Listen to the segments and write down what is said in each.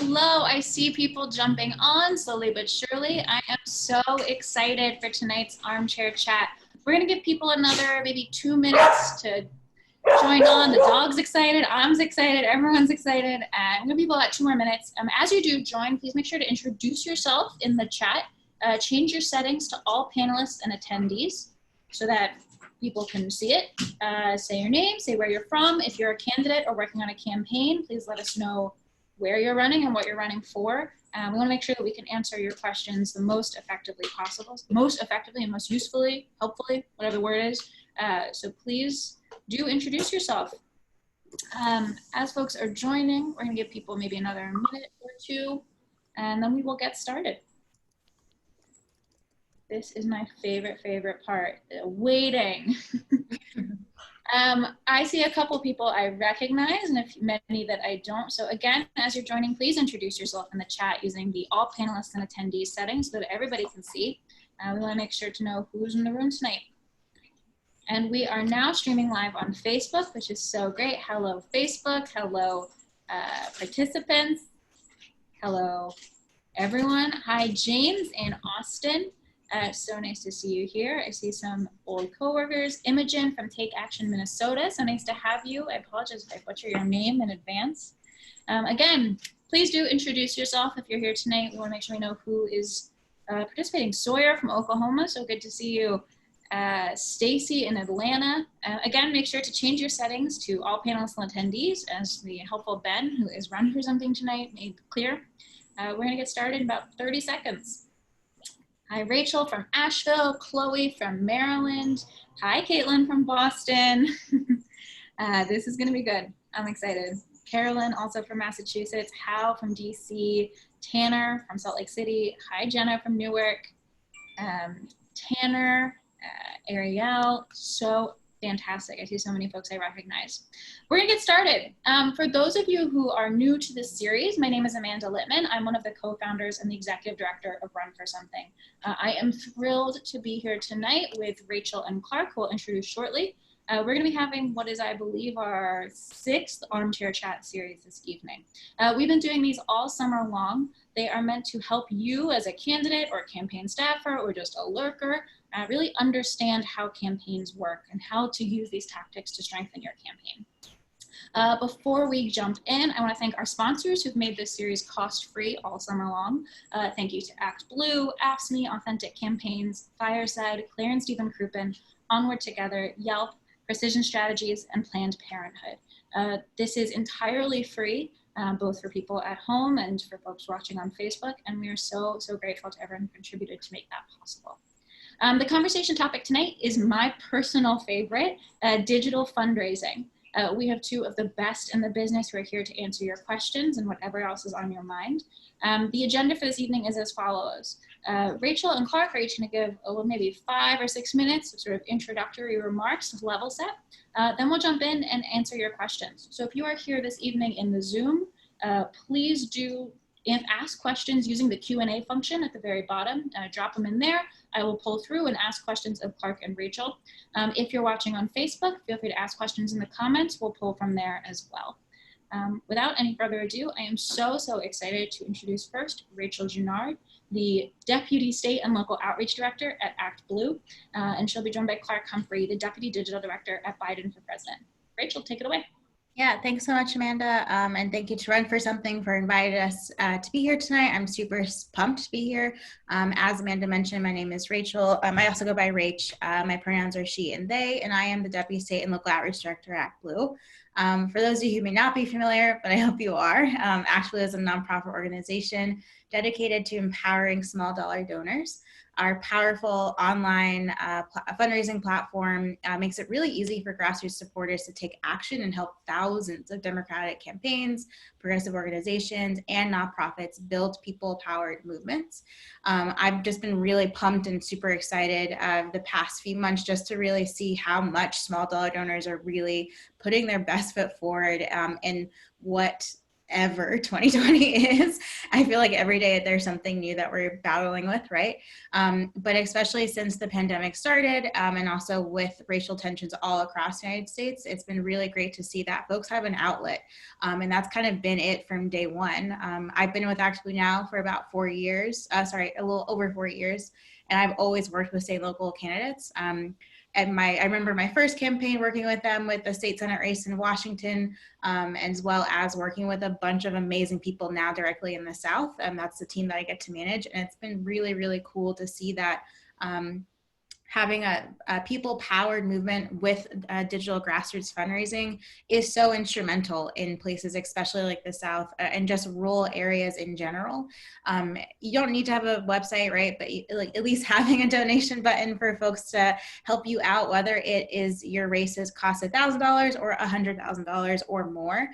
Hello, I see people jumping on slowly but surely. I am so excited for tonight's Armchair Chat. We're going to give people another maybe 2 minutes to join on. The dog's excited, I'm excited, everyone's excited. I'm going to give people about 2 more minutes. As you do join, please make sure to introduce yourself in the chat. Change your settings to all panelists and attendees so that people can see it. Say your name, say where you're from. If you're a candidate or working on a campaign, please let us know where you're running and what you're running for. We want to make sure that we can answer your questions the most effectively possible, most effectively and most usefully, helpfully, whatever the word is. So please do introduce yourself. As folks are joining, we're going to give people maybe another minute or two, and then we will get started. This is my favorite part, waiting. I see a couple people I recognize and many that I don't. So again, as you're joining, please introduce yourself in the chat using the all panelists and attendees settings so that everybody can see. We want to make sure to know who's in the room tonight. And we are now streaming live on Facebook, which is so great. Hello, Facebook. Hello, participants. Hello, everyone. Hi, James and Austin. So nice to see you here. I see some old coworkers. Imogen from Take Action Minnesota. So nice to have you. I apologize if I butcher your name in advance. Again, please do introduce yourself if you're here tonight. We want to make sure we know who is participating. Sawyer from Oklahoma. So good to see you. Stacy in Atlanta. Again, make sure to change your settings to all panelists and attendees, as the helpful Ben, who is running for something tonight, made clear. We're going to get started in about 30 seconds. Hi, Rachel from Asheville, Chloe from Maryland. Hi, Caitlin from Boston. This is gonna be good. I'm excited. Carolyn, also from Massachusetts. Hal from DC. Tanner from Salt Lake City. Hi, Jenna from Newark. Tanner, Ariel, so fantastic. I see so many folks I recognize. We're gonna get started. For those of you who are new to this series, my name is Amanda Litman. I'm one of the co-founders and the executive director of Run for Something. I am thrilled to be here tonight with Rachel and Clarke, who will introduce shortly. We're gonna be having what is, I believe, our 6th Armchair Chat series this evening. We've been doing these all summer long. They are meant to help you as a candidate or a campaign staffer or just a lurker really understand how campaigns work and how to use these tactics to strengthen your campaign. Before we jump in, I want to thank our sponsors who've made this series cost-free all summer long. Thank you to ActBlue, AppsMe, Authentic Campaigns, Fireside, Claire and Stephen Crouppen, Onward Together, Yelp, Precision Strategies, and Planned Parenthood. This is entirely free, both for people at home and for folks watching on Facebook, and we are so grateful to everyone who contributed to make that possible. The conversation topic tonight is my personal favorite, digital fundraising. We have 2 of the best in the business who are here to answer your questions and whatever else is on your mind. The agenda for this evening is as follows. Rachel and Clarke are each going to give maybe 5 or 6 minutes of sort of introductory remarks to level set. Then we'll jump in and answer your questions. So if you are here this evening in the Zoom, please do ask questions using the Q&A function at the very bottom. Drop them in there. I will pull through and ask questions of Clarke and Rachel. If you're watching on Facebook, feel free to ask questions in the comments. We'll pull from there as well. Without any further ado, I am so excited to introduce first Rachael Junard, the Deputy State and Local Outreach Director at ActBlue, and she'll be joined by Clarke Humphrey, the Deputy Digital Director at Biden for President. Rachel, take it away. Yeah, thanks so much, Amanda. And thank you to Run for Something for inviting us to be here tonight. I'm super pumped to be here. As Amanda mentioned, my name is Rachel. I also go by Rach. My pronouns are she and they, and I am the Deputy State and Local Outreach Director at ActBlue. For those of you who may not be familiar, but I hope you are, ActBlue is a nonprofit organization dedicated to empowering small dollar donors. Our powerful online fundraising platform makes it really easy for grassroots supporters to take action and help thousands of Democratic campaigns, progressive organizations, and nonprofits build people-powered movements. I've just been really pumped and super excited the past few months just to really see how much small dollar donors are really putting their best foot forward in what ever 2020 is. I feel like every day there's something new that we're battling with, right? But especially since the pandemic started, and also with racial tensions all across the United States, it's been really great to see that folks have an outlet. And that's kind of been it from day one. I've been with ActBlue now for about 4 years, a little over 4 years, and I've always worked with state and local candidates. And I remember my first campaign working with them with the state senate race in Washington, as well as working with a bunch of amazing people now directly in the South. And that's the team that I get to manage. And it's been really, really cool to see that having a people-powered movement with digital grassroots fundraising is so instrumental in places, especially like the South and just rural areas in general. You don't need to have a website, right? But like at least having a donation button for folks to help you out, whether it is your races cost $1,000 or $100,000 or more.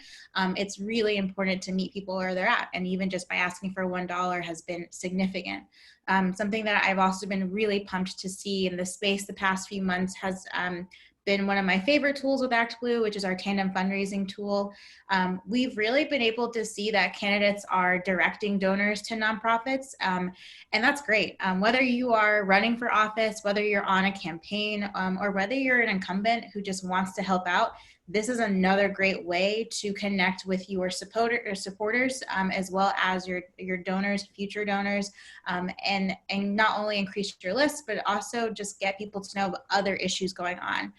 It's really important to meet people where they're at. And even just by asking for $1 has been significant. Something that I've also been really pumped to see in the space the past few months has been one of my favorite tools with ActBlue, which is our tandem fundraising tool. We've really been able to see that candidates are directing donors to nonprofits, and that's great. Whether you are running for office, whether you're on a campaign, or whether you're an incumbent who just wants to help out, this is another great way to connect with your supporters, as well as your donors, future donors, and not only increase your list, but also just get people to know about other issues going on.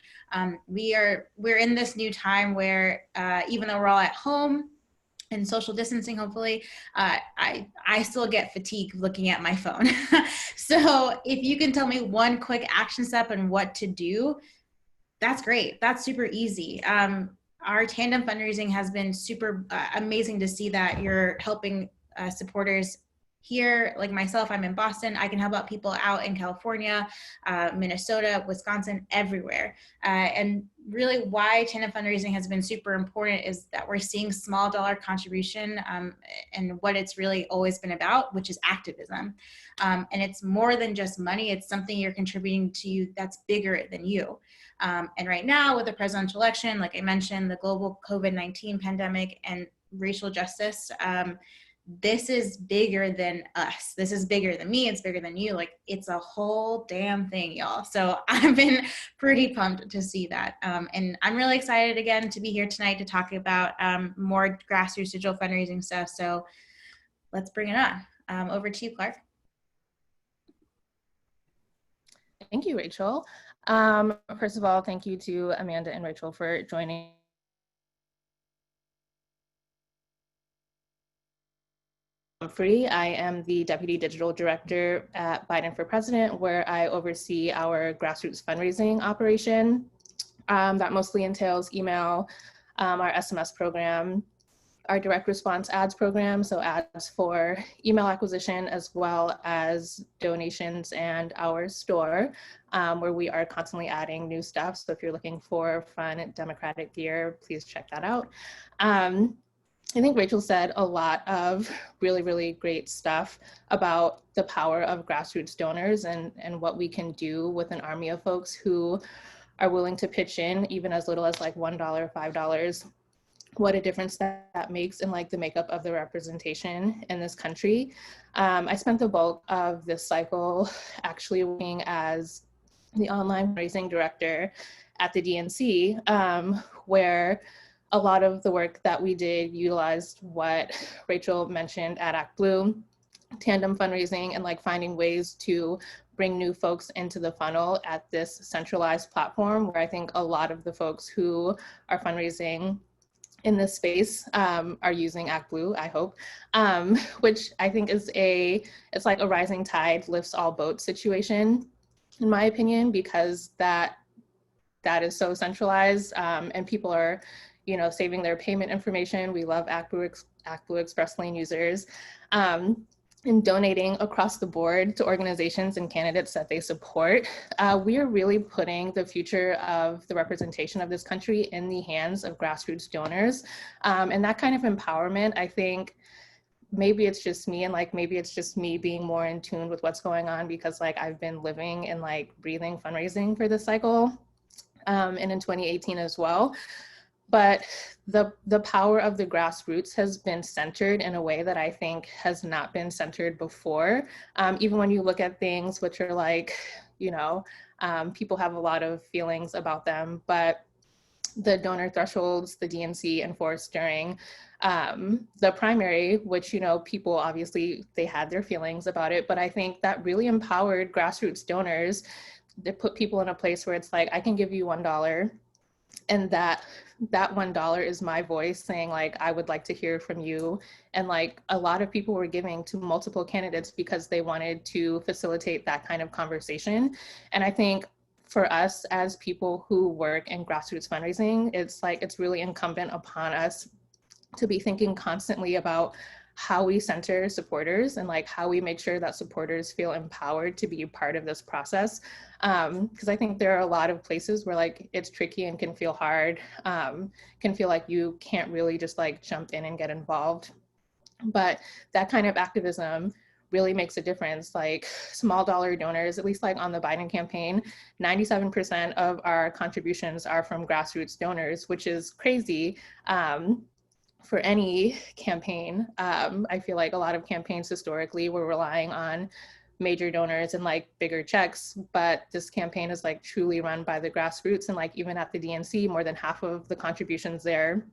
We're in this new time where even though we're all at home and social distancing, hopefully, I still get fatigue looking at my phone. So if you can tell me one quick action step and what to do, that's great. That's super easy. Our tandem fundraising has been super amazing to see that you're helping supporters here. Like myself, I'm in Boston. I can help out people out in California, Minnesota, Wisconsin, everywhere. And really why tandem fundraising has been super important is that we're seeing small dollar contribution and what it's really always been about, which is activism. And it's more than just money. It's something you're contributing to that's bigger than you. And right now with the presidential election, like I mentioned, the global COVID-19 pandemic and racial justice, this is bigger than us. This is bigger than me. It's bigger than you. Like it's a whole damn thing, y'all. So I've been pretty pumped to see that. And I'm really excited again to be here tonight to talk about more grassroots digital fundraising stuff. So let's bring it on. Over to you, Clarke. Thank you, Rachel. First of all, thank you to Amanda and Rachel for joining. Humphrey. I am the Deputy Digital Director at Biden for President, where I oversee our grassroots fundraising operation. That mostly entails email, our SMS program, our direct response ads program, so ads for email acquisition, as well as donations, and our store, where we are constantly adding new stuff. So if you're looking for fun democratic gear, please check that out. I think Rachel said a lot of really, really great stuff about the power of grassroots donors and what we can do with an army of folks who are willing to pitch in, even as little as like $1, $5. What a difference that makes in like the makeup of the representation in this country. I spent the bulk of this cycle actually working as the online fundraising director at the DNC, where a lot of the work that we did utilized what Rachel mentioned at ActBlue, tandem fundraising, and like finding ways to bring new folks into the funnel at this centralized platform, where I think a lot of the folks who are fundraising in this space are using ActBlue, I hope, which I think is it's like a rising tide lifts all boats situation, in my opinion, because that is so centralized, and people are, you know, saving their payment information. We love ActBlue Express Lane users, and donating across the board to organizations and candidates that they support. We are really putting the future of the representation of this country in the hands of grassroots donors. And that kind of empowerment, I think, maybe it's just me, and like maybe it's just me being more in tune with what's going on, because like I've been living and like breathing fundraising for this cycle, and in 2018 as well. But the power of the grassroots has been centered in a way that I think has not been centered before. Even when you look at things which are like, you know, people have a lot of feelings about them, but the donor thresholds the DNC enforced during the primary, which, you know, people obviously, they had their feelings about it, but I think that really empowered grassroots donors. They put people in a place where it's like, I can give you $1, and that $1 is my voice saying like, I would like to hear from you. And like a lot of people were giving to multiple candidates because they wanted to facilitate that kind of conversation. And I think for us as people who work in grassroots fundraising, it's like, it's really incumbent upon us to be thinking constantly about how we center supporters and like how we make sure that supporters feel empowered to be a part of this process. Because I think there are a lot of places where like it's tricky and can feel hard, can feel like you can't really just like jump in and get involved. But that kind of activism really makes a difference. Like small dollar donors, at least like on the Biden campaign, 97% of our contributions are from grassroots donors, which is crazy. For any campaign. I feel like a lot of campaigns historically were relying on major donors and like bigger checks, but this campaign is like truly run by the grassroots. And like even at the DNC, more than half of the contributions there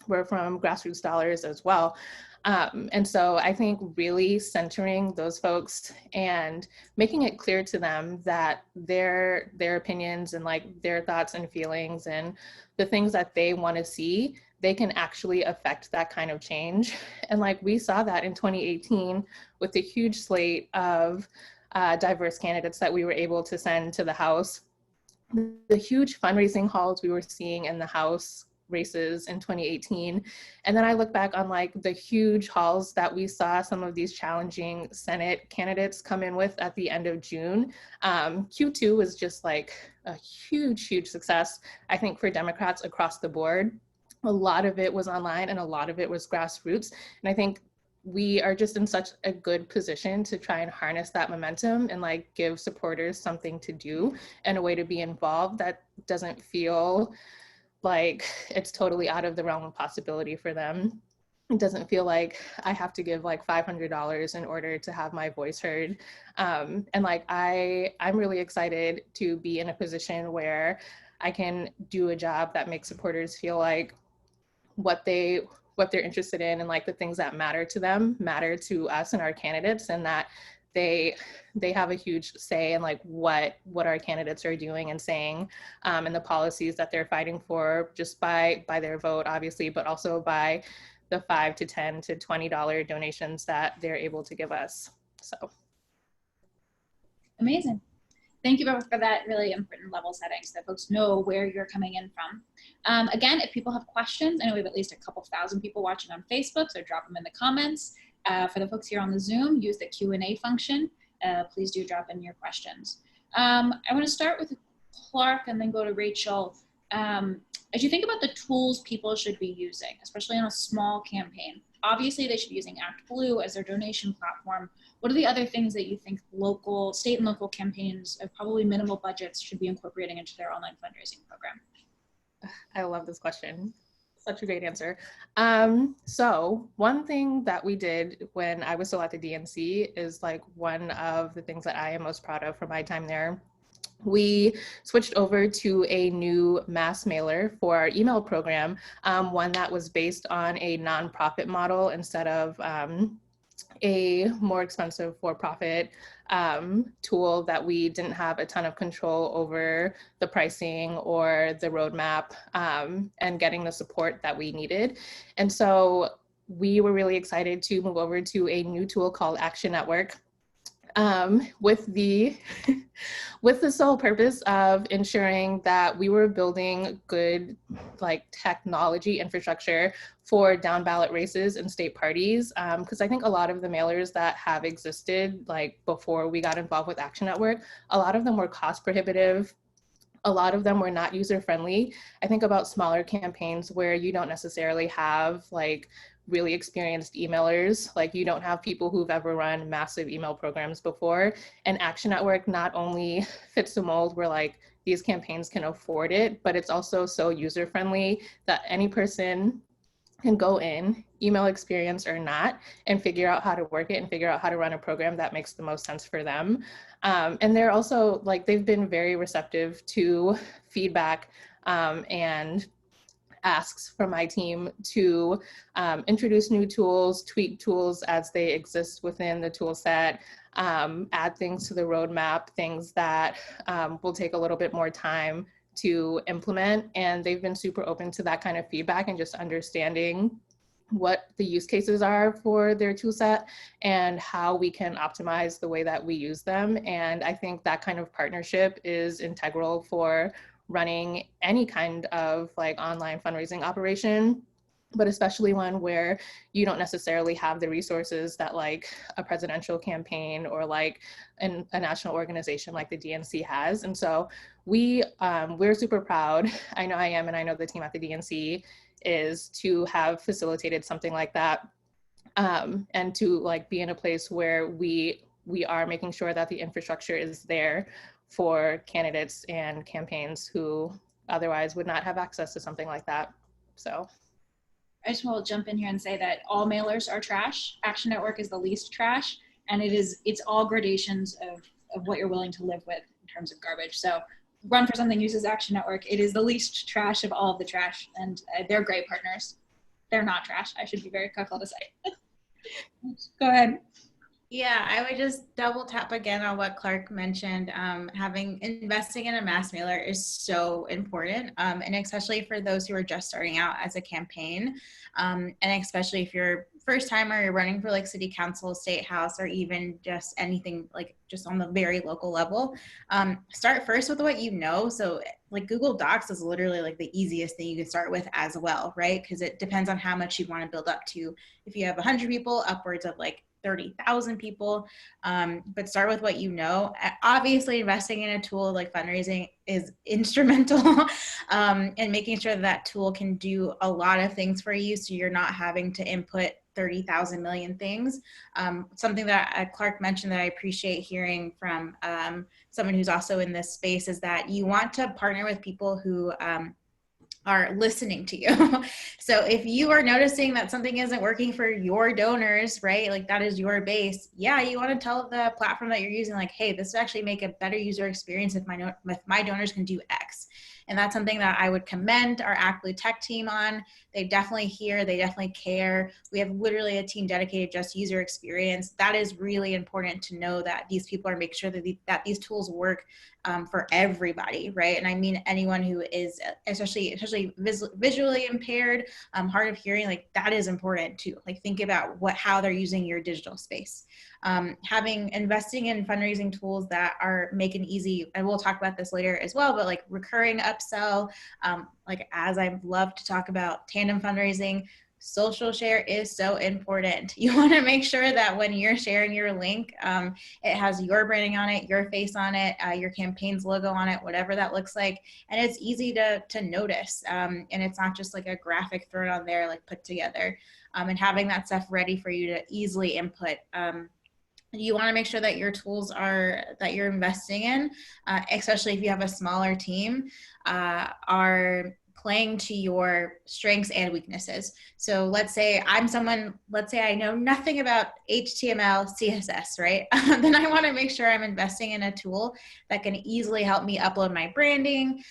were from grassroots dollars as well. And so I think really centering those folks and making it clear to them that their opinions and like their thoughts and feelings and the things that they want to see, they can actually affect that kind of change. And like we saw that in 2018 with the huge slate of diverse candidates that we were able to send to the House. The huge fundraising hauls we were seeing in the House races in 2018. And then I look back on like the huge hauls that we saw some of these challenging Senate candidates come in with at the end of June. Q2 was just like a huge, huge success, I think, for Democrats across the board. A lot of it was online and a lot of it was grassroots. And I think we are just in such a good position to try and harness that momentum and like give supporters something to do and a way to be involved that doesn't feel like it's totally out of the realm of possibility for them. It doesn't feel like I have to give like $500 in order to have my voice heard. And like I'm really excited to be in a position where I can do a job that makes supporters feel like what they're interested in and like the things that matter to them matter to us and our candidates, and that they have a huge say in like what our candidates are doing and saying, and the policies that they're fighting for, just by their vote, obviously, but also by the $5 to $10 to $20 donations that they're able to give us. So amazing. Thank you both for that really important level setting so that folks know where you're coming in from. Again, if people have questions, I know we have at least a couple thousand people watching on Facebook, so drop them in the comments. For the folks here on the Zoom, use the Q&A function. Please do drop in your questions. I want to start with Clarke and then go to Rachael. As you think about the tools people should be using, especially on a small campaign, obviously they should be using ActBlue as their donation platform. What are the other things that you think local, state and local campaigns of probably minimal budgets should be incorporating into their online fundraising program? I love this question. Such a great answer. So one thing that we did when I was still at the DNC is like one of the things that I am most proud of from my time there. We switched over to a new mass mailer for our email program, one that was based on a nonprofit model instead of a more expensive for-profit tool that we didn't have a ton of control over the pricing or the roadmap, and getting the support that we needed. And so we were really excited to move over to a new tool called Action Network, with the sole purpose of ensuring that we were building good like technology infrastructure for down ballot races and state parties. Because I think a lot of the mailers that have existed like before we got involved with Action Network, a lot of them were cost prohibitive. A lot of them were not user friendly. I think about smaller campaigns where you don't necessarily have like really experienced emailers, like you don't have people who've ever run massive email programs before. And Action Network not only fits the mold where like these campaigns can afford it, but it's also so user-friendly that any person can go in, email experience or not, and figure out how to work it and figure out how to run a program that makes the most sense for them. And they're also like, they've been very receptive to feedback and asks from my team to introduce new tools, tweak tools as they exist within the tool set, add things to the roadmap, things that will take a little bit more time to implement. And they've been super open to that kind of feedback and just understanding what the use cases are for their tool set and how we can optimize the way that we use them. And I think that kind of partnership is integral for running any kind of like online fundraising operation, but especially one where you don't necessarily have the resources that like a presidential campaign or like a national organization like the DNC has. And so we're super proud, I know I am, and I know the team at the DNC is, to have facilitated something like that, and to like be in a place where we are making sure that the infrastructure is there for candidates and campaigns who otherwise would not have access to something like that. So I just want to jump in here and say that all mailers are trash. Action Network is the least trash, and it's all gradations of what you're willing to live with in terms of garbage. So Run for Something uses Action Network. It is the least trash of all of the trash, and they're great partners. They're not trash. I should be very careful to say. Go ahead. Yeah, I would just double tap again on what Clarke mentioned. Investing in a mass mailer is so important, and especially for those who are just starting out as a campaign, and especially if you're first timer, you're running for like city council, state house, or even just anything like just on the very local level. Start first with what you know. So like Google Docs is literally like the easiest thing you can start with as well, right? Because it depends on how much you want to build up to. If you have 100 people, upwards of like 30,000 people, but start with what you know. Obviously, investing in a tool like fundraising is instrumental in making sure that tool can do a lot of things for you, so you're not having to input 30,000 million things. Something that Clarke mentioned that I appreciate hearing from someone who's also in this space is that you want to partner with people who are listening to you. So if you are noticing that something isn't working for your donors, right? Like that is your base. Yeah, you want to tell the platform that you're using, like, hey, this would actually make a better user experience if my donors can do X. And that's something that I would commend our ActBlue tech team on. They definitely hear, they definitely care. We have literally a team dedicated just user experience. That is really important to know, that these people are making sure that these tools work for everybody, right? And I mean anyone who is especially visually impaired, hard of hearing, like that is important too. Like think about how they're using your digital space. Investing in fundraising tools that are making easy, and we'll talk about this later as well, but like recurring upsell, like as I love to talk about tandem fundraising, social share is so important. You want to make sure that when you're sharing your link, it has your branding on it, your face on it, your campaign's logo on it, whatever that looks like. And it's easy to notice. And it's not just like a graphic thrown on there, like put together, and having that stuff ready for you to easily input. You want to make sure that your tools that you're investing in, especially if you have a smaller team, are playing to your strengths and weaknesses. So let's say I know nothing about HTML, CSS, right? Then I want to make sure I'm investing in a tool that can easily help me upload my branding,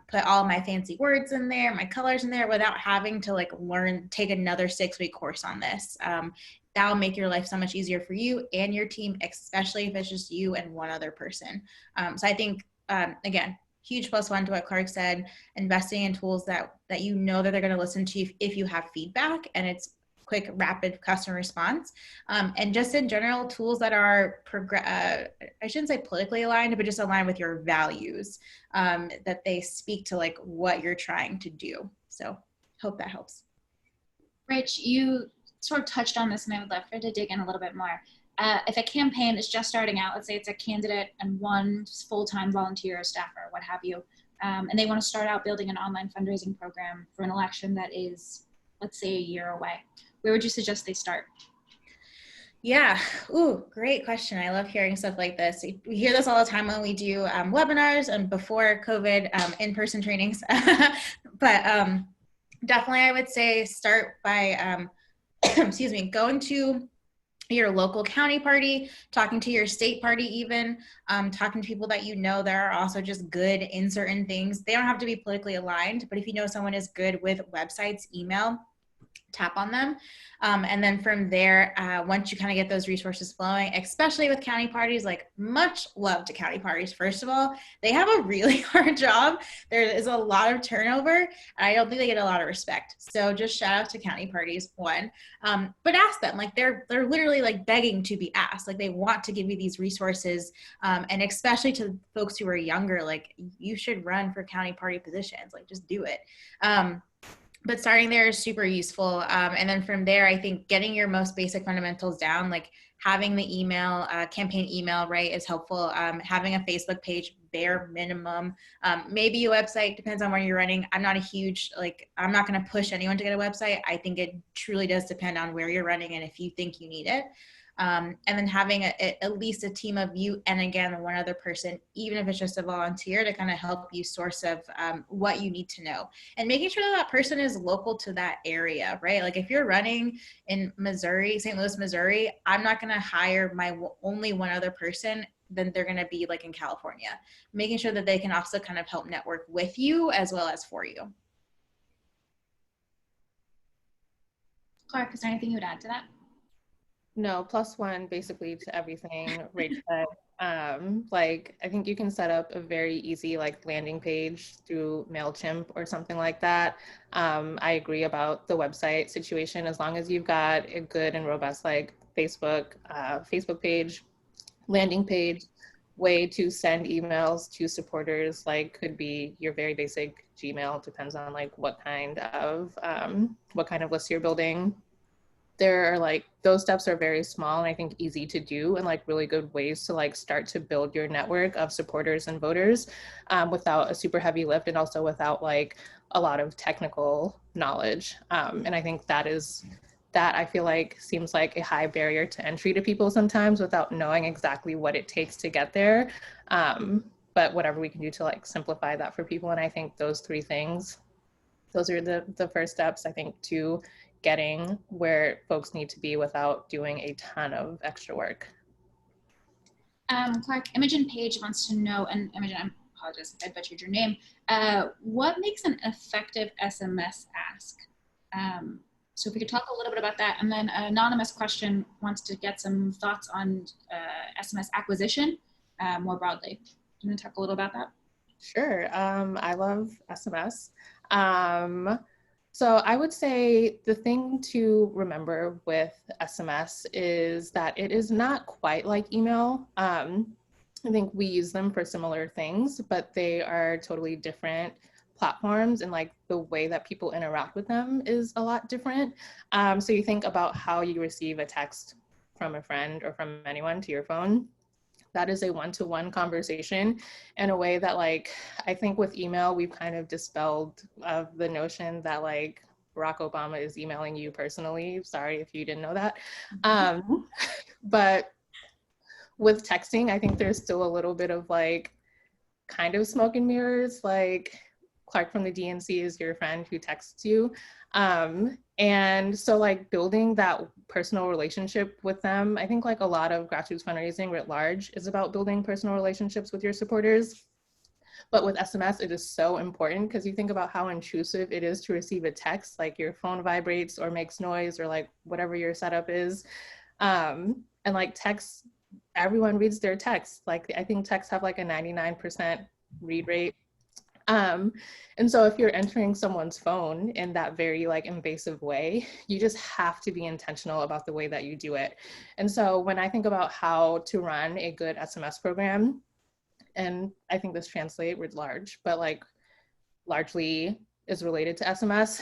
put all my fancy words in there, my colors in there, without having to take another 6-week course on this. That'll make your life so much easier for you and your team, especially if it's just you and one other person. So I think, again, huge +1 to what Clarke said, investing in tools that you know that they're going to listen to you if you have feedback and it's quick, rapid customer response. And just in general, tools that are, I shouldn't say politically aligned, but just aligned with your values, that they speak to like what you're trying to do. So hope that helps. Rich, you sort of touched on this, and I would love for you to dig in a little bit more. If a campaign is just starting out, let's say it's a candidate and one full-time volunteer or staffer, what have you, and they want to start out building an online fundraising program for an election that is, let's say, a year away, where would you suggest they start? Yeah. Ooh, great question. I love hearing stuff like this. We hear this all the time when we do webinars and before COVID in-person trainings. But definitely, I would say start by, excuse me, going to your local county party, talking to your state party even, talking to people that you know that are also just good in certain things. They don't have to be politically aligned, but if you know someone is good with websites, email, tap on them. And then from there, once you kind of get those resources flowing, especially with county parties, like much love to county parties. First of all, they have a really hard job. There is a lot of turnover, and I don't think they get a lot of respect. So just shout out to county parties, one. But ask them, like they're literally like begging to be asked. Like they want to give you these resources, and especially to folks who are younger, like you should run for county party positions. Like just do it. But starting there is super useful. And then from there, I think getting your most basic fundamentals down, like having the email, campaign email, right, is helpful. Having a Facebook page, bare minimum. Maybe a website, depends on where you're running. I'm not a huge, I'm not going to push anyone to get a website. I think it truly does depend on where you're running and if you think you need it. And then having at least a team of you and again, one other person, even if it's just a volunteer, to kind of help you source of what you need to know. And making sure that person is local to that area, right? Like if you're running in Missouri, St. Louis, Missouri, I'm not going to hire my only one other person, then they're going to be like in California. Making sure that they can also kind of help network with you as well as for you. Clarke, is there anything you would add to that? No, +1 basically to everything Rach said. I think you can set up a very easy landing page through MailChimp or something like that. I agree about the website situation. As long as you've got a good and robust Facebook page, landing page, way to send emails to supporters, could be your very basic Gmail, depends on what kind of list you're building. There are those steps are very small and I think easy to do and really good ways to start to build your network of supporters and voters without a super heavy lift and also without a lot of technical knowledge. And I think that I feel seems like a high barrier to entry to people sometimes without knowing exactly what it takes to get there. But whatever we can do to simplify that for people. And I think those 3 things, those are the first steps, I think, to getting where folks need to be without doing a ton of extra work. Clarke, Imogen Page wants to know, and Imogen, I apologize if I butchered your name, what makes an effective SMS ask? So if we could talk a little bit about that. And then an anonymous question wants to get some thoughts on SMS acquisition more broadly. Do you want to talk a little about that? Sure. I love SMS. So I would say the thing to remember with SMS is that it is not quite like email. I think we use them for similar things, but they are totally different platforms and the way that people interact with them is a lot different. So you think about how you receive a text from a friend or from anyone to your phone. That is a one-to-one conversation in a way that I think with email, we've kind of dispelled of the notion that Barack Obama is emailing you personally. Sorry if you didn't know that. But with texting, I think there's still a little bit of kind of smoke and mirrors, Clarke from the DNC is your friend who texts you. And so building that personal relationship with them, I think a lot of grassroots fundraising writ large is about building personal relationships with your supporters. But with SMS, it is so important because you think about how intrusive it is to receive a text, your phone vibrates or makes noise or whatever your setup is. And texts, everyone reads their texts. I think texts have a 99% read rate. And so if you're entering someone's phone in that very invasive way, you just have to be intentional about the way that you do it. And so when I think about how to run a good SMS program, and I think this translates writ large, but largely is related to SMS,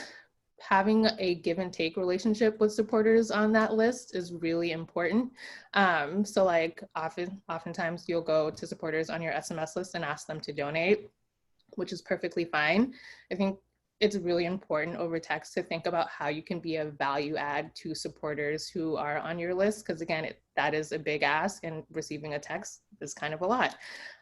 having a give and take relationship with supporters on that list is really important. So oftentimes you'll go to supporters on your SMS list and ask them to donate, which is perfectly fine. I think it's really important over text to think about how you can be a value add to supporters who are on your list. Because again, that is a big ask, and receiving a text is kind of a lot.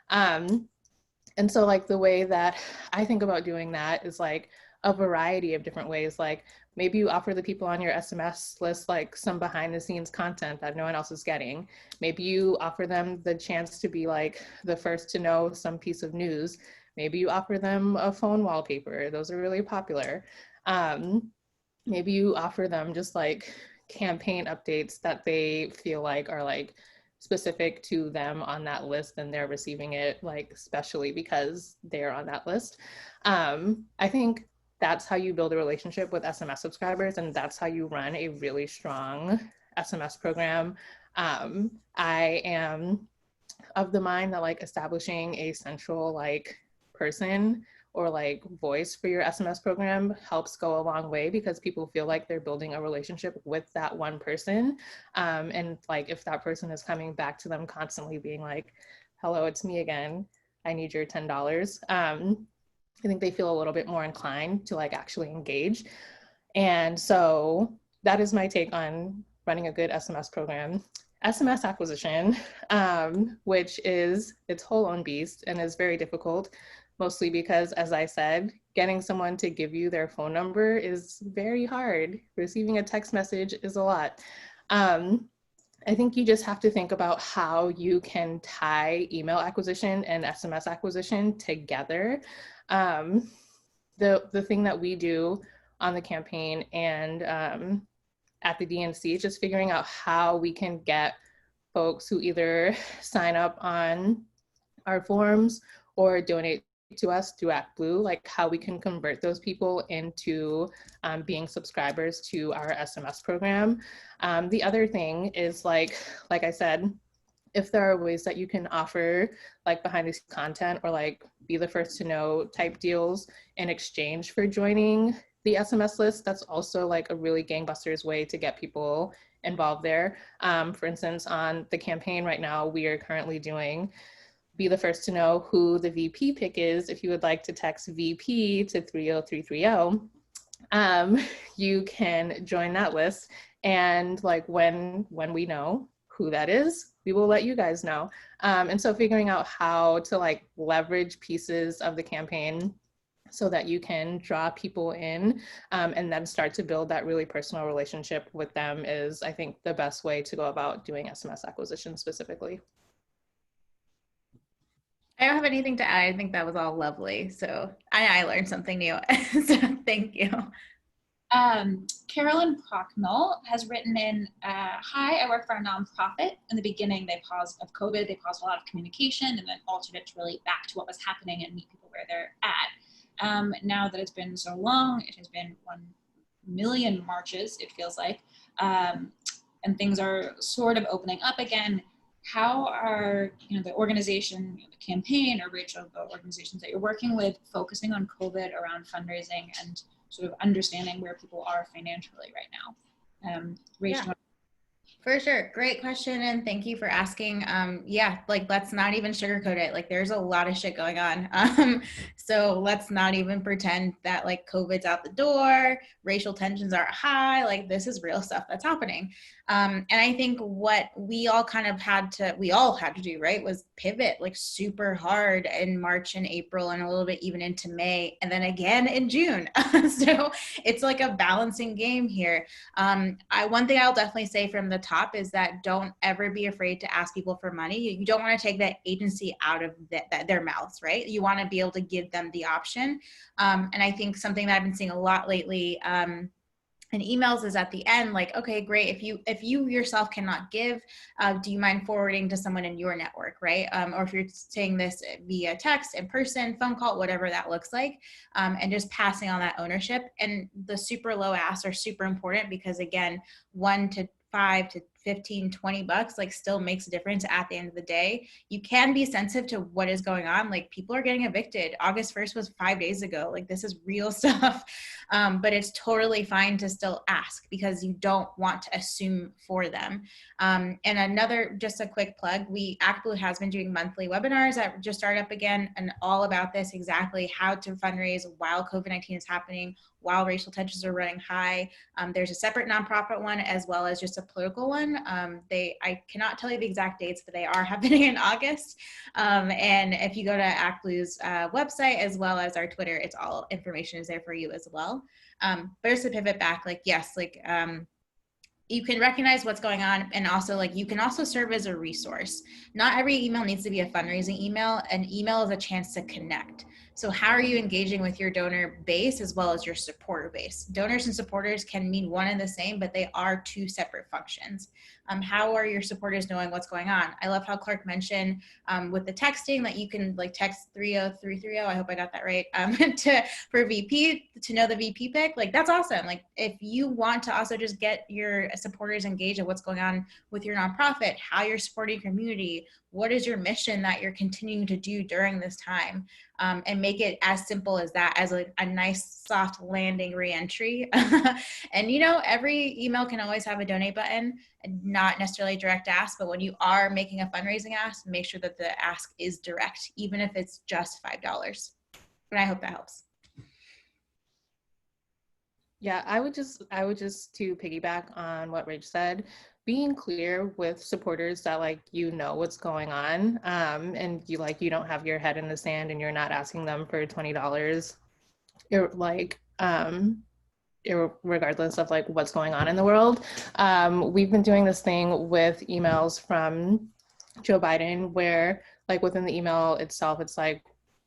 And so like the way that I think about doing that is like a variety of different ways. Like maybe you offer the people on your SMS list like some behind the scenes content that no one else is getting. Maybe you offer them the chance to be like the first to know some piece of news. Maybe you offer them a phone wallpaper. Those are really popular. Maybe you offer them just like campaign updates that they feel like are like specific to them on that list, and they're receiving it like especially because they're on that list. I think that's how you build a relationship with SMS subscribers, and that's how you run a really strong SMS program. I am of the mind that like establishing a central like person or like voice for your SMS program helps go a long way, because people feel like they're building a relationship with that one person. And like if that person is coming back to them constantly being like, hello, it's me again, I need your $10. I think they feel a little bit more inclined to like actually engage. And so that is my take on running a good SMS program. SMS acquisition, which is its whole own beast and is very difficult, mostly because, as I said, getting someone to give you their phone number is very hard. Receiving a text message is a lot. I think you just have to think about how you can tie email acquisition and SMS acquisition together. The thing that we do on the campaign and at the DNC is just figuring out how we can get folks who either sign up on our forums or donate to us through ActBlue, like how we can convert those people into being subscribers to our SMS program. The other thing is like I said, if there are ways that you can offer like behind the scenes content or like be the first to know type deals in exchange for joining the SMS list, that's also like a really gangbusters way to get people involved there. For instance, on the campaign right now, we are currently doing be the first to know who the VP pick is. If you would like to text VP to 30330, you can join that list. And like when we know who that is, we will let you guys know. And so figuring out how to like leverage pieces of the campaign so that you can draw people in and then start to build that really personal relationship with them is, I think, the best way to go about doing SMS acquisition specifically. I don't have anything to add. I think that was all lovely. So I learned something new. So thank you. Carolyn Procknell has written in, hi, I work for a nonprofit. In the beginning, of COVID, they paused a lot of communication and then altered it really back to what was happening and meet people where they're at. Now that it's been so long, it has been 1 million marches, it feels like, and things are sort of opening up again. How are the organization, the campaign, or Rachel, the organizations that you're working with, focusing on COVID around fundraising and sort of understanding where people are financially right now? Rachel. Yeah. For sure. Great question. And thank you for asking. Yeah, like let's not even sugarcoat it. Like there's a lot of shit going on. So let's not even pretend that like COVID's out the door, racial tensions are high. Like this is real stuff that's happening. And I think what we all had to do, right, was pivot like super hard in March and April and a little bit even into May and then again in June. So it's like a balancing game here. One thing I'll definitely say from the top is that don't ever be afraid to ask people for money. You don't want to take that agency out of their mouths, right? You want to be able to give them the option. And I think something that I've been seeing a lot lately in emails is at the end, like, okay, great. If you yourself cannot give, do you mind forwarding to someone in your network, right? Or if you're saying this via text, in person, phone call, whatever that looks like, and just passing on that ownership. And the super low asks are super important because again, 1 to 5 to 15, 20 bucks, like still makes a difference at the end of the day. You can be sensitive to what is going on. Like people are getting evicted. August 1st was 5 days ago. Like this is real stuff. But it's totally fine to still ask because you don't want to assume for them. And another, just a quick plug, ActBlue has been doing monthly webinars that just started up again and all about this, exactly how to fundraise while COVID-19 is happening, while racial tensions are running high. There's a separate nonprofit one as well as just a political one. I cannot tell you the exact dates, but they are happening in August. And if you go to ActBlue's website as well as our Twitter, it's all information is there for you as well. But just to pivot back, like, yes, like, you can recognize what's going on, and also like you can also serve as a resource. Not every email needs to be a fundraising email. An email is a chance to connect. So how are you engaging with your donor base as well as your supporter base? Donors and supporters can mean one and the same, but they are two separate functions. How are your supporters knowing what's going on? I love how Clarke mentioned with the texting that you can like text 30330, I hope I got that right, for VP to know the VP pick. Like that's awesome. Like if you want to also just get your supporters engaged in what's going on with your nonprofit, how you're supporting community, what is your mission that you're continuing to do during this time, and make it as simple as that, as a nice soft landing reentry. And you know, every email can always have a donate button, not necessarily direct ask, but when you are making a fundraising ask, make sure that the ask is direct, even if it's just $5. And I hope that helps. Yeah, I would just to piggyback on what Rach said, being clear with supporters that like you know what's going on, and you don't have your head in the sand and you're not asking them for $20, regardless of like what's going on in the world. We've been doing this thing with emails from Joe Biden where like within the email itself, it's like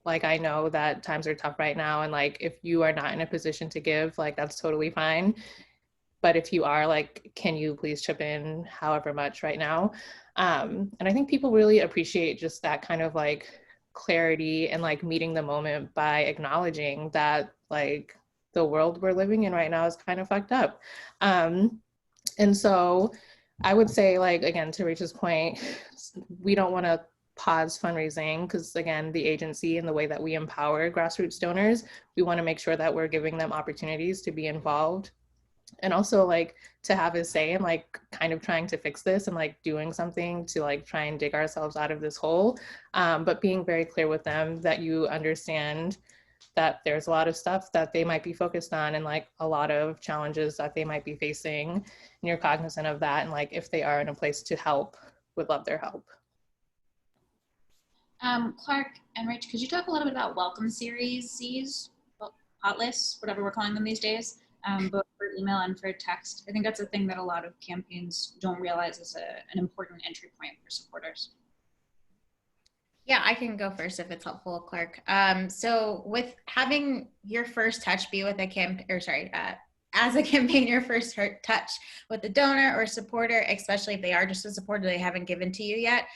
I know that times are tough right now, and like if you are not in a position to give, like that's totally fine. But if you are, like, can you please chip in however much right now? And I think people really appreciate just that kind of like clarity and like meeting the moment by acknowledging that like the world we're living in right now is kind of fucked up. And so I would say, like, again, to Rachel's point, we don't want to pause fundraising because, again, the agency and the way that we empower grassroots donors, we want to make sure that we're giving them opportunities to be involved and also like to have a say and like kind of trying to fix this and like doing something to like try and dig ourselves out of this hole, but being very clear with them that you understand that there's a lot of stuff that they might be focused on and like a lot of challenges that they might be facing, and you're cognizant of that, and like if they are in a place to help, would love their help. Clarke and Rach, could you talk a little bit about welcome series, hot lists, whatever we're calling them these days, both for email and for text? I think that's a thing that a lot of campaigns don't realize is an important entry point for supporters. Yeah, I can go first if it's helpful, Clarke. So with having your first touch be with a as a campaign, your first touch with a donor or supporter, especially if they are just a supporter they haven't given to you yet,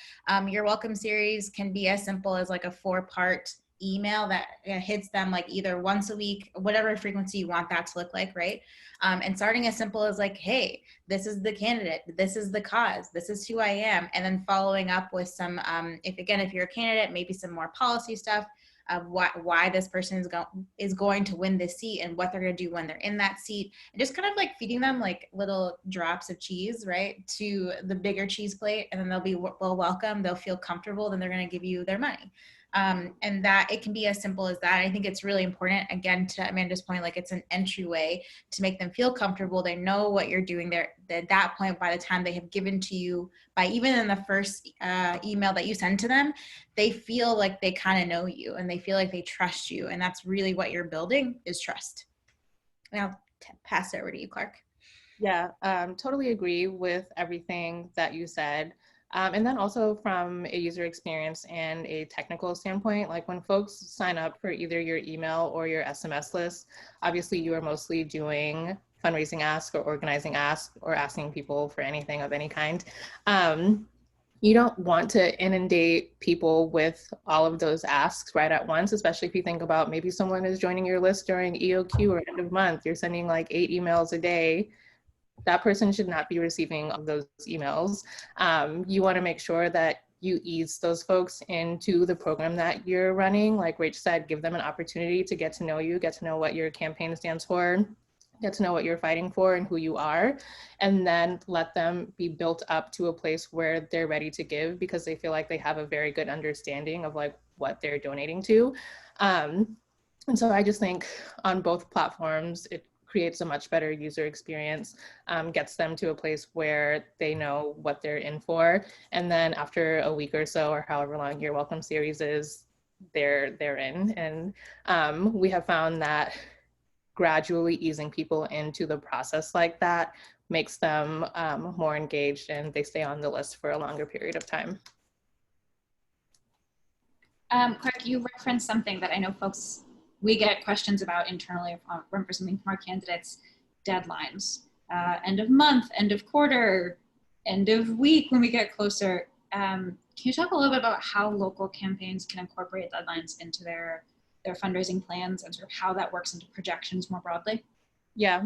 your welcome series can be as simple as like a 4-part email that hits them like either once a week, whatever frequency you want that to look like, right? And starting as simple as like, hey, this is the candidate, this is the cause, this is who I am, and then following up with some, if you're a candidate, maybe some more policy stuff of why this person is going to win this seat and what they're going to do when they're in that seat, and just kind of like feeding them like little drops of cheese, right, to the bigger cheese plate, and then they'll be well welcome, they'll feel comfortable, then they're going to give you their money. And that it can be as simple as that. I think it's really important, again, to Amanda's point, like it's an entryway to make them feel comfortable. They know what you're doing there. At that point, by the time they have given to you, by even in the first email that you send to them, they feel like they kind of know you and they feel like they trust you. And that's really what you're building, is trust. Now, pass it over to you, Clarke. Yeah, totally agree with everything that you said. And then also from a user experience and a technical standpoint, like when folks sign up for either your email or your SMS list, obviously you are mostly doing fundraising ask or organizing ask or asking people for anything of any kind. You don't want to inundate people with all of those asks right at once, especially if you think about maybe someone is joining your list during EOQ or end of month. You're sending like 8 emails a day. that person should not be receiving all those emails. You want to make sure that you ease those folks into the program that you're running. Like Rach said, give them an opportunity to get to know you, get to know what your campaign stands for, get to know what you're fighting for and who you are, and then let them be built up to a place where they're ready to give because they feel like they have a very good understanding of like what they're donating to. And so I just think on both platforms, it creates a much better user experience, gets them to a place where they know what they're in for. And then after a week or so, or however long your welcome series is, they're in. And we have found that gradually easing people into the process like that makes them more engaged and they stay on the list for a longer period of time. Clarke, you referenced something that I know we get questions about internally for something from our candidates, deadlines, end of month, end of quarter, end of week when we get closer. Can you talk a little bit about how local campaigns can incorporate deadlines into their fundraising plans and sort of how that works into projections more broadly? Yeah,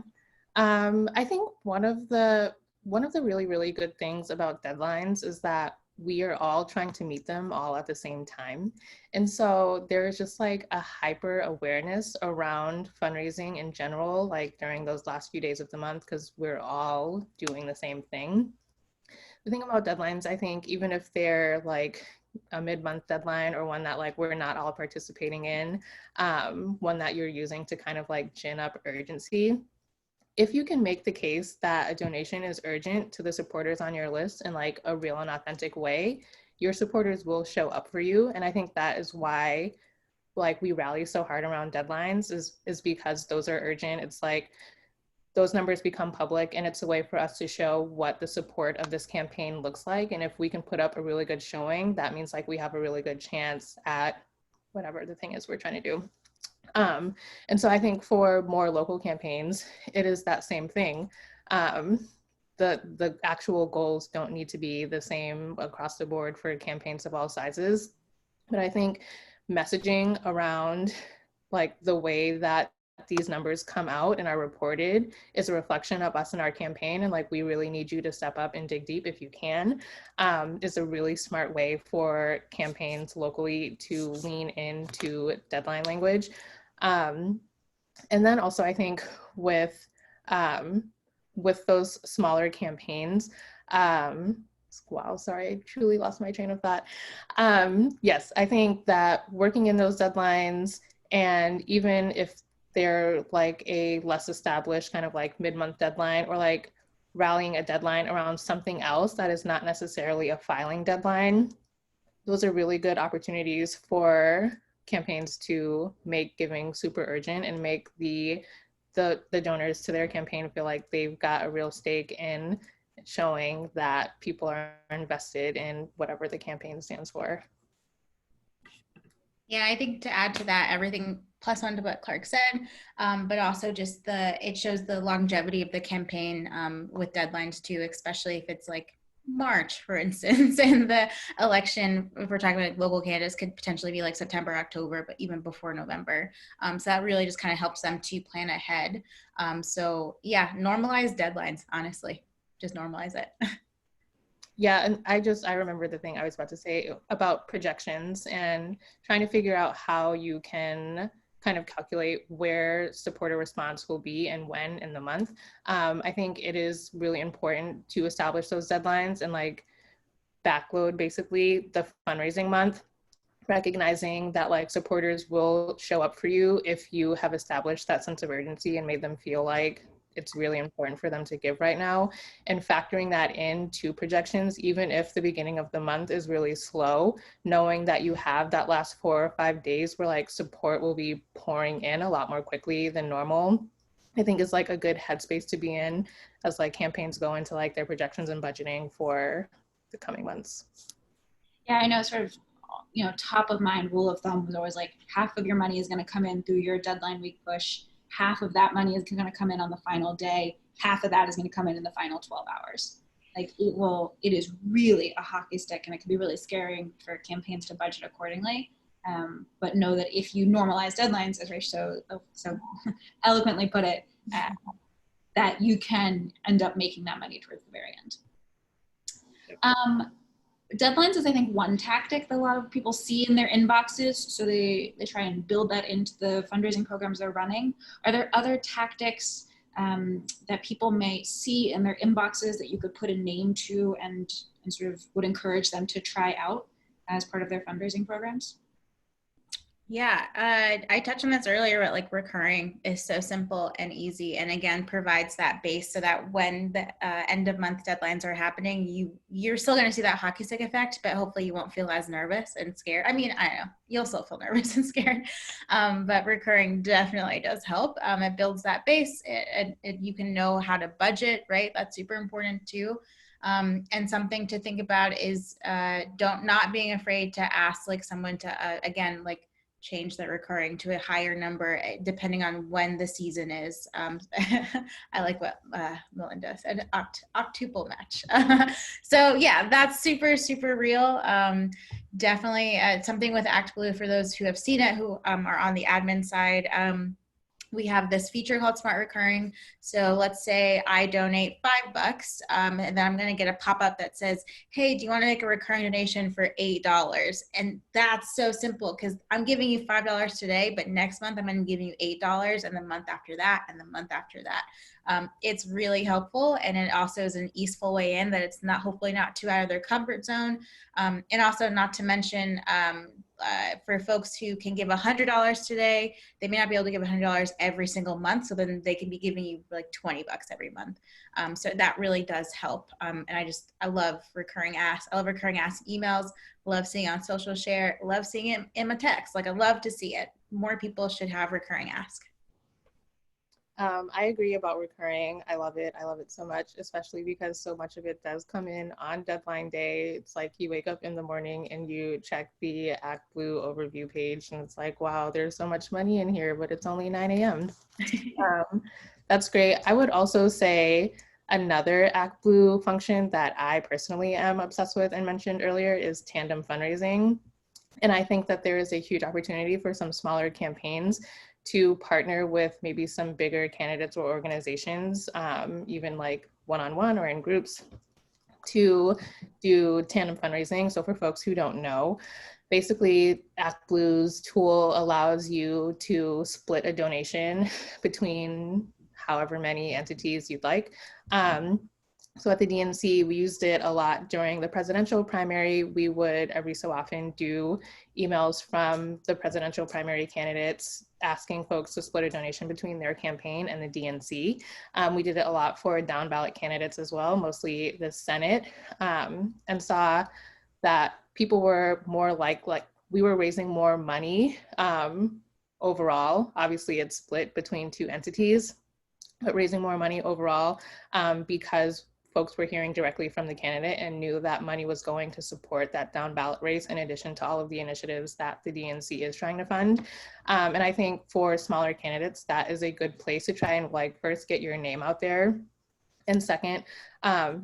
I think one of the really, really good things about deadlines is that we are all trying to meet them all at the same time. And so there's just like a hyper awareness around fundraising in general, like during those last few days of the month, because we're all doing the same thing. The thing about deadlines, I think, even if they're like a mid-month deadline or one that like we're not all participating in, one that you're using to kind of like gin up urgency, if you can make the case that a donation is urgent to the supporters on your list in like a real and authentic way, your supporters will show up for you. And I think that is why like we rally so hard around deadlines is because those are urgent. It's like those numbers become public and it's a way for us to show what the support of this campaign looks like. And if we can put up a really good showing, that means like we have a really good chance at whatever the thing is we're trying to do. And so I think for more local campaigns, it is that same thing. The actual goals don't need to be the same across the board for campaigns of all sizes. But I think messaging around like the way that these numbers come out and are reported is a reflection of us and our campaign, and like we really need you to step up and dig deep if you can, is a really smart way for campaigns locally to lean into deadline language. And then also I think with those smaller campaigns, wow, sorry, I truly lost my train of thought. Yes, I think that working in those deadlines, and even if they're like a less established kind of like mid-month deadline, or like rallying a deadline around something else that is not necessarily a filing deadline, those are really good opportunities for campaigns to make giving super urgent and make the donors to their campaign feel like they've got a real stake in showing that people are invested in whatever the campaign stands for. Yeah, I think to add to that, everything plus one to what Clarke said, but also just it shows the longevity of the campaign with deadlines too, especially if it's like March, for instance, and the election, if we're talking about local candidates, could potentially be like September, October, but even before November. So that really just kind of helps them to plan ahead. So yeah, normalize deadlines, honestly, just normalize it. Yeah, and I remember the thing I was about to say about projections and trying to figure out how you can kind of calculate where supporter response will be and when in the month. I think it is really important to establish those deadlines and like backload basically the fundraising month, recognizing that like supporters will show up for you if you have established that sense of urgency and made them feel like it's really important for them to give right now, and factoring that into projections, even if the beginning of the month is really slow, knowing that you have that last 4 or 5 days where like support will be pouring in a lot more quickly than normal, I think is like a good headspace to be in as like campaigns go into like their projections and budgeting for the coming months. Yeah, I know sort of, top of mind rule of thumb was always like half of your money is going to come in through your deadline week push. Half of that money is going to come in on the final day. Half of that is going to come in the final 12 hours. Like it is really a hockey stick, and it can be really scary for campaigns to budget accordingly. But know that if you normalize deadlines, as Rach so eloquently put it, that you can end up making that money towards the very end. Deadlines is, I think, one tactic that a lot of people see in their inboxes, so they try and build that into the fundraising programs they're running. Are there other tactics that people may see in their inboxes that you could put a name to and sort of would encourage them to try out as part of their fundraising programs? Yeah, I touched on this earlier, but like recurring is so simple and easy, and again provides that base so that when the end of month deadlines are happening, you're still going to see that hockey stick effect, but hopefully you won't feel as nervous and scared. I mean, I don't know, you'll still feel nervous and scared, but recurring definitely does help. It builds that base, you can know how to budget, right? That's super important too. And something to think about is not being afraid to ask like someone to again like change that recurring to a higher number depending on when the season is. I like what Melinda said, octuple match. So yeah, that's super, super real. Definitely something with ActBlue for those who have seen it, who are on the admin side. We have this feature called Smart Recurring. So let's say I donate $5, and then I'm going to get a pop-up that says, hey, do you want to make a recurring donation for $8? And that's so simple because I'm giving you $5 today, but next month I'm going to give you $8, and the month after that, and the month after that. It's really helpful, and it also is an easeful way in that it's not, hopefully not too out of their comfort zone. And also not to mention, for folks who can give $100 today, they may not be able to give $100 every single month. So then they can be giving you like $20 every month. So that really does help. And I love recurring ask. I love recurring ask emails. Love seeing it on social share. Love seeing it in my text. Like I love to see it. More people should have recurring ask. I agree about recurring. I love it. I love it so much, especially because so much of it does come in on deadline day. It's like you wake up in the morning and you check the ActBlue overview page and it's like, wow, there's so much money in here, but it's only 9 a.m. That's great. I would also say another ActBlue function that I personally am obsessed with and mentioned earlier is tandem fundraising. And I think that there is a huge opportunity for some smaller campaigns to partner with maybe some bigger candidates or organizations, even like one-on-one or in groups, to do tandem fundraising. So for folks who don't know, basically ActBlue's tool allows you to split a donation between however many entities you'd like. So at the DNC, we used it a lot during the presidential primary. We would every so often do emails from the presidential primary candidates asking folks to split a donation between their campaign and the DNC. We did it a lot for down ballot candidates as well, mostly the Senate, and saw that people were more like we were raising more money overall. Obviously, it's split between two entities, but raising more money overall because folks were hearing directly from the candidate and knew that money was going to support that down ballot race in addition to all of the initiatives that the DNC is trying to fund. And I think for smaller candidates, that is a good place to try and like first get your name out there. And second,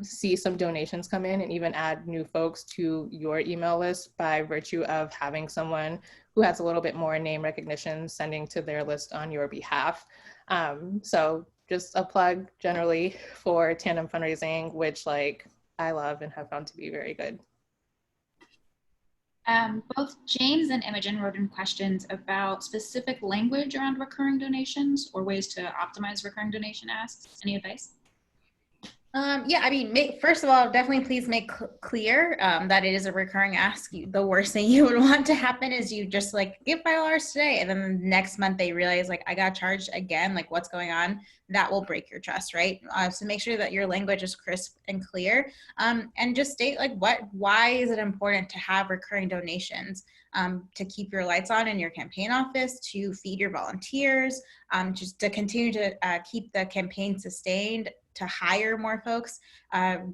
see some donations come in and even add new folks to your email list by virtue of having someone who has a little bit more name recognition sending to their list on your behalf. So just a plug generally for tandem fundraising, which like I love and have found to be very good. Both James and Imogen wrote in questions about specific language around recurring donations or ways to optimize recurring donation asks. Any advice? Yeah, I mean, first of all, definitely please make clear that it is a recurring ask. The worst thing you would want to happen is you just like give $5 today, and then next month they realize like I got charged again, like what's going on? That will break your trust, right? So make sure that your language is crisp and clear, and just state like why is it important to have recurring donations? To keep your lights on in your campaign office, to feed your volunteers, just to continue to keep the campaign sustained, to hire more folks.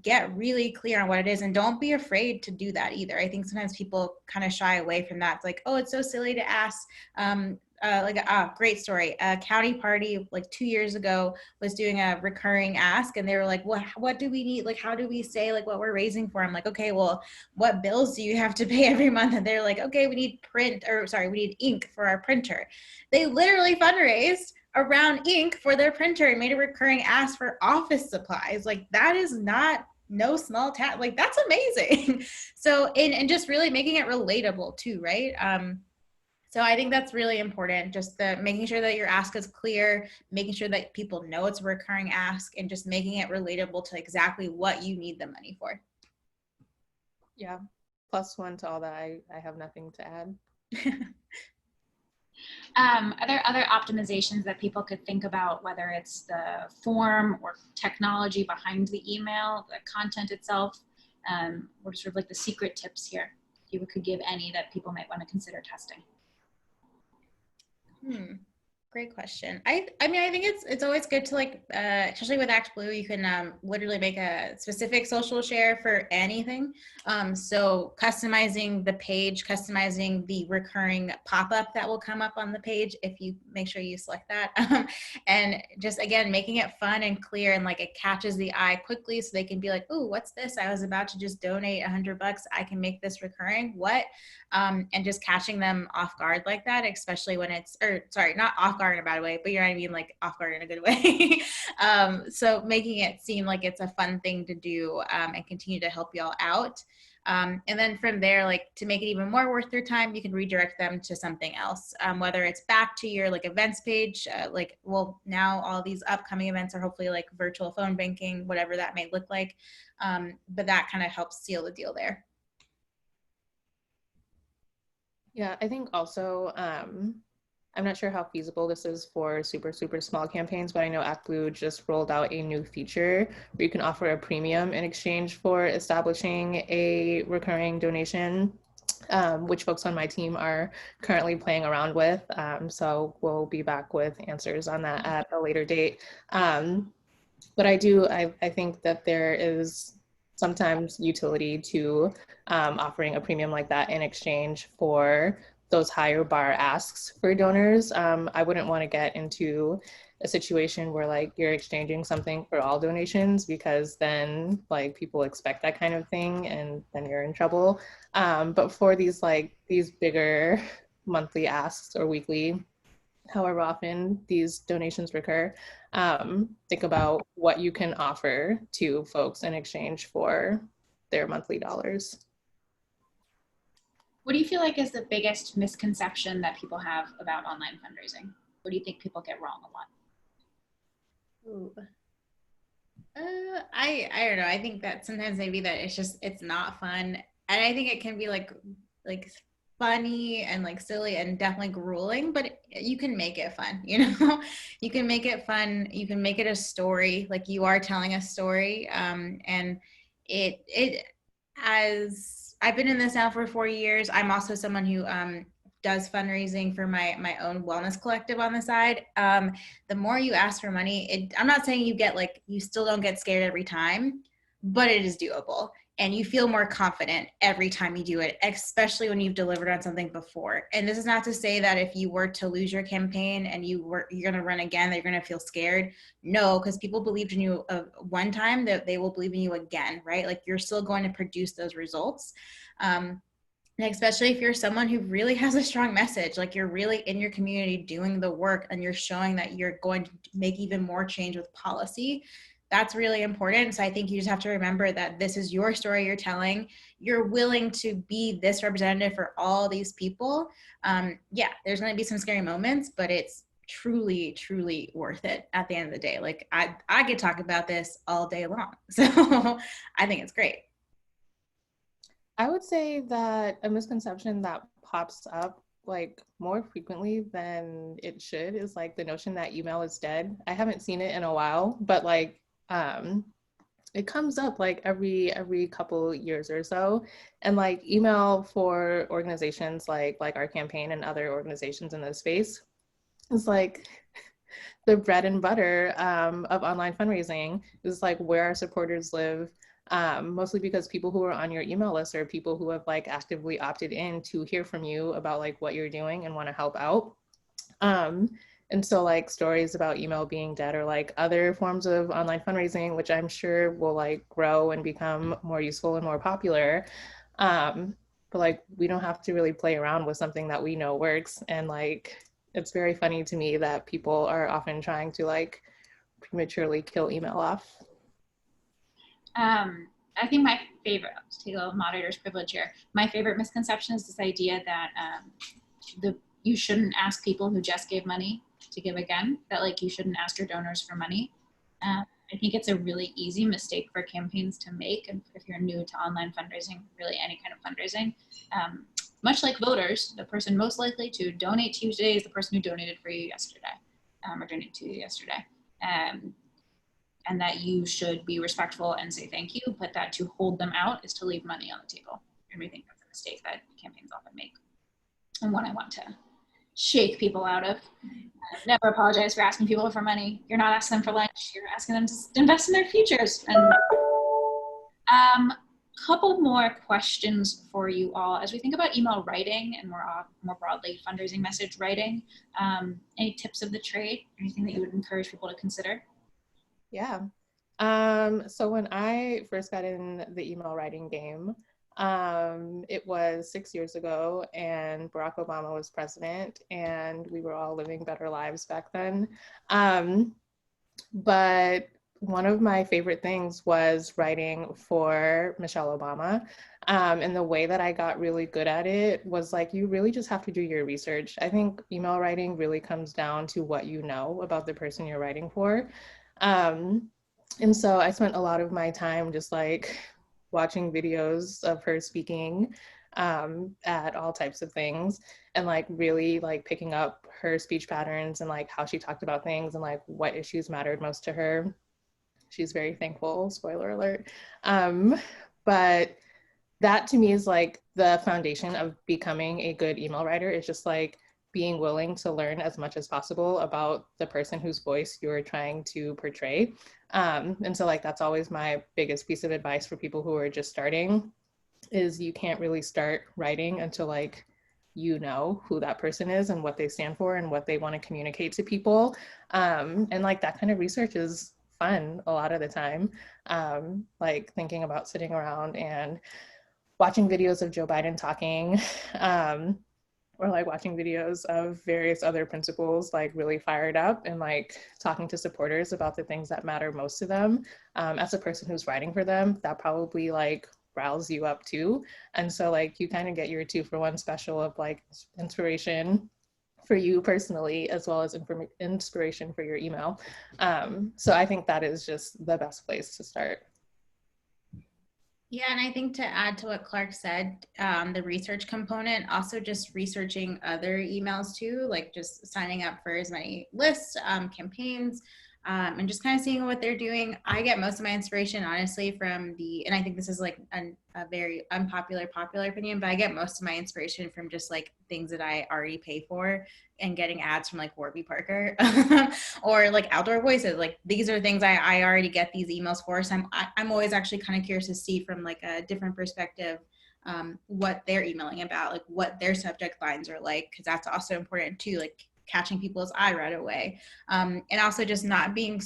Get really clear on what it is, and don't be afraid to do that either. I think sometimes people kind of shy away from that. It's like, oh, it's so silly to ask. Great story. A county party like 2 years ago was doing a recurring ask, and they were like, what do we need? Like, how do we say like what we're raising for? I'm like, okay, well, what bills do you have to pay every month? And they're like, okay, we need ink for our printer. They literally fundraised around ink for their printer and made a recurring ask for office supplies. Like that is not no small task. Like that's amazing. So, and just really making it relatable too, right? So I think that's really important, just the making sure that your ask is clear, making sure that people know it's a recurring ask, and just making it relatable to exactly what you need the money for. Yeah, +1 to all that. I have nothing to add. Are there other optimizations that people could think about, whether it's the form or technology behind the email, the content itself, or sort of like the secret tips here, if you could give any that people might want to consider testing? Great question. I mean, I think it's always good to like, especially with ActBlue, you can literally make a specific social share for anything. So customizing the page, customizing the recurring pop-up that will come up on the page if you make sure you select that. And just again, making it fun and clear and like it catches the eye quickly so they can be like, oh, what's this? I was about to just donate $100. I can make this recurring. What? And just catching them off guard like that, especially when it's, or sorry, not off guard in a bad way, but you know what I mean, like off guard in a good way. So making it seem like it's a fun thing to do and continue to help y'all out. And then from there, like to make it even more worth their time, you can redirect them to something else, whether it's back to your like events page, like, well, now all these upcoming events are hopefully like virtual phone banking, whatever that may look like. But that kind of helps seal the deal there. Yeah, I think also, I'm not sure how feasible this is for super small campaigns, but I know ActBlue just rolled out a new feature where you can offer a premium in exchange for establishing a recurring donation, which folks on my team are currently playing around with. So we'll be back with answers on that at a later date. But I think that there is sometimes utility to offering a premium like that in exchange for those higher bar asks for donors. I wouldn't want to get into a situation where like you're exchanging something for all donations, because then like people expect that kind of thing and then you're in trouble. But for these bigger monthly asks or weekly, however often these donations recur, think about what you can offer to folks in exchange for their monthly dollars. What do you feel like is the biggest misconception that people have about online fundraising? What do you think people get wrong a lot? Ooh. I don't know. I think that sometimes maybe that it's not fun. And I think it can be like funny and like silly and definitely grueling, but you can make it fun, you know? You can make it fun. You can make it a story, like you are telling a story. And it as I've been in this now for 4 years. I'm also someone who does fundraising for my own wellness collective on the side. The more you ask for money, I'm not saying you still don't get scared every time, but it is doable. And you feel more confident every time you do it, especially when you've delivered on something before. And this is not to say that if you were to lose your campaign and you're going to run again, that you're going to feel scared. No, because people believed in you one time, that they will believe in you again, right? Like you're still going to produce those results. And especially if you're someone who really has a strong message, like you're really in your community doing the work and you're showing that you're going to make even more change with policy. That's really important. So I think you just have to remember that this is your story you're telling. You're willing to be this representative for all these people. Yeah, there's going to be some scary moments, but it's truly, truly worth it at the end of the day. Like I could talk about this all day long. So I think it's great. I would say that a misconception that pops up like more frequently than it should is like the notion that email is dead. I haven't seen it in a while, but like it comes up like every couple years or so. And like email for organizations like our campaign and other organizations in this space is like the bread and butter of online fundraising. Is like where our supporters live, mostly because people who are on your email list are people who have like actively opted in to hear from you about like what you're doing and want to help out. And so like stories about email being dead or like other forms of online fundraising, which I'm sure will like grow and become more useful and more popular. But like we don't have to really play around with something that we know works and like it's very funny to me that people are often trying to like prematurely kill email off. I think my favorite, I'll just take a little moderator's privilege here. My favorite misconception is this idea that you shouldn't ask people who just gave money to give again, that like you shouldn't ask your donors for money. I think it's a really easy mistake for campaigns to make. And if you're new to online fundraising, really any kind of fundraising, much like voters, the person most likely to donate to you today is the person who donated for you yesterday, or donated to you yesterday. And that you should be respectful and say thank you, but that to hold them out is to leave money on the table. And we think that's a mistake that campaigns often make, and one I want to shake people out of. Never apologize for asking people for money. You're not asking them for lunch, you're asking them to invest in their futures. And couple more questions for you all as we think about email writing and more broadly fundraising message writing. Any tips of the trade, anything that you would encourage people to consider? Yeah. So when I first got in the email writing game, it was 6 years ago and Barack Obama was president and we were all living better lives back then. But one of my favorite things was writing for Michelle Obama. And the way that I got really good at it was like, you really just have to do your research. I think email writing really comes down to what you know about the person you're writing for. And so I spent a lot of my time just like watching videos of her speaking at all types of things and like really like picking up her speech patterns and like how she talked about things and like what issues mattered most to her. She's very thankful, spoiler alert. But that to me is like the foundation of becoming a good email writer, is just like being willing to learn as much as possible about the person whose voice you're trying to portray. And so like that's always my biggest piece of advice for people who are just starting, is you can't really start writing until like you know who that person is and what they stand for and what they want to communicate to people. And like that kind of research is fun a lot of the time. Like thinking about sitting around and watching videos of Joe Biden talking, or like watching videos of various other principals like really fired up and like talking to supporters about the things that matter most to them. As a person who's writing for them, that probably like riles you up too. And so like you kind of get your 2-for-1 special of like inspiration for you personally, as well as inspiration for your email. So I think that is just the best place to start. Yeah, and I think to add to what Clarke said, the research component, also just researching other emails too, like just signing up for as many lists, campaigns, and just kind of seeing what they're doing. I get most of my inspiration, honestly, from and I think this is like a very popular opinion, but I get most of my inspiration from just like things that I already pay for and getting ads from like Warby Parker or like Outdoor Voices. Like these are things I already get these emails for. So I'm always actually kind of curious to see from like a different perspective what they're emailing about, like what their subject lines are like, because that's also important too, like catching people's eye right away. And also just not being,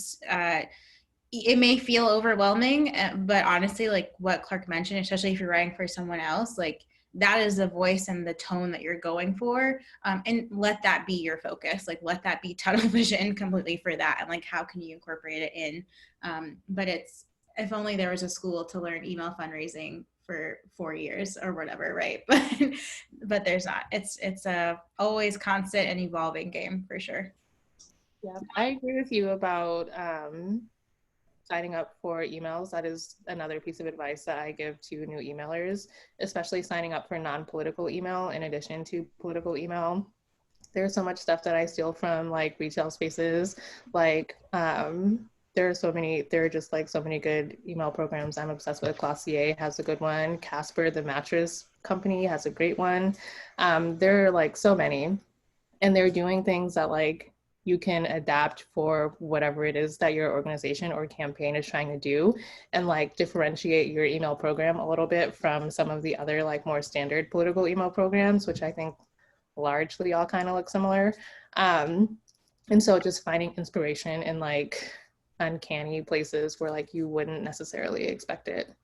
it may feel overwhelming, but honestly, like what Clarke mentioned, especially if you're writing for someone else, like that is the voice and the tone that you're going for. And let that be your focus. Like let that be tunnel vision completely for that. And like, how can you incorporate it in? But it's, if only there was a school to learn email fundraising for 4 years or whatever, right? But there's not. It's a always constant and evolving game for sure. Yeah, I agree with you about signing up for emails. That is another piece of advice that I give to new emailers, especially signing up for non-political email in addition to political email. There's so much stuff that I steal from like retail spaces, like there are just like so many good email programs. I'm obsessed with. Glossier has a good one. Casper, the mattress company, has a great one. There are like so many, and they're doing things that like you can adapt for whatever it is that your organization or campaign is trying to do, and like differentiate your email program a little bit from some of the other like more standard political email programs, which I think largely all kind of look similar. And so just finding inspiration in like uncanny places where like you wouldn't necessarily expect it.